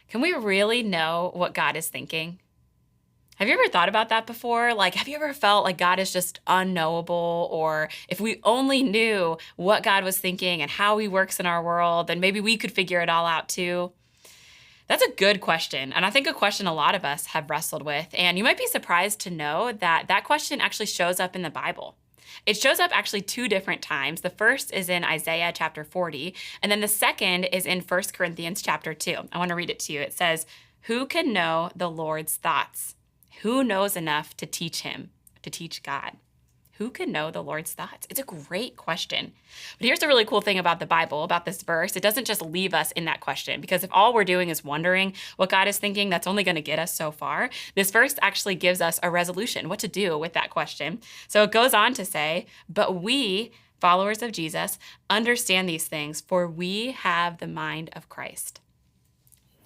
Can we really know what God is thinking? Have you ever thought about that before? Like, have you ever felt like God is just unknowable? Or if we only knew what God was thinking and how he works in our world, then maybe we could figure it all out too? That's a good question. And I think a question a lot of us have wrestled with. And you might be surprised to know that that question actually shows up in the Bible. It shows up actually two different times. The first is in Isaiah chapter 40, and then the second is in First Corinthians chapter 2. I want to read it to you. It says, "Who can know the Lord's thoughts? Who knows enough to teach him, to teach God?" Who can know the Lord's thoughts? It's a great question. But here's the really cool thing about the Bible, about this verse. It doesn't just leave us in that question, because if all we're doing is wondering what God is thinking, that's only going to get us so far. This verse actually gives us a resolution, what to do with that question. So it goes on to say, "But we, followers of Jesus, understand these things, for we have the mind of Christ."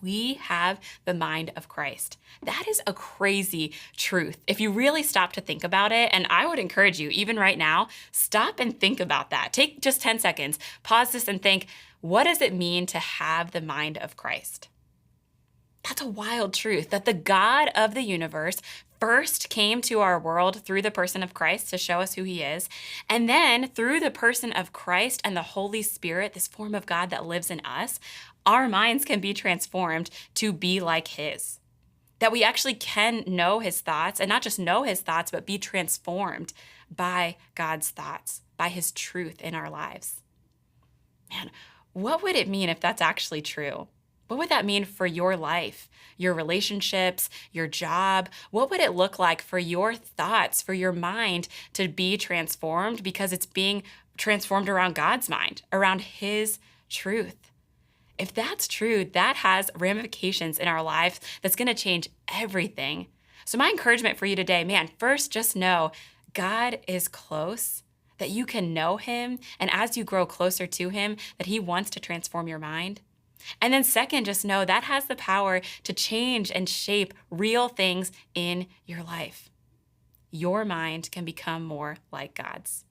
We have the mind of Christ. That is a crazy truth if you really stop to think about it. And I would encourage you, even right now, stop and think about that. Take just 10 seconds, pause this and think, what does it mean to have the mind of Christ? That's a wild truth that the God of the universe first came to our world through the person of Christ to show us who he is. And then through the person of Christ and the Holy Spirit, this form of God that lives in us, our minds can be transformed to be like his. That we actually can know his thoughts, and not just know his thoughts, but be transformed by God's thoughts, by his truth in our lives. Man, what would it mean if that's actually true? What would that mean for your life, your relationships, your job? What would it look like for your thoughts, for your mind to be transformed because it's being transformed around God's mind, around his truth? If that's true, that has ramifications in our life that's going to change everything. So my encouragement for you today, man, first just know God is close, that you can know him, and as you grow closer to him, that he wants to transform your mind. And then second, just know that has the power to change and shape real things in your life. Your mind can become more like God's.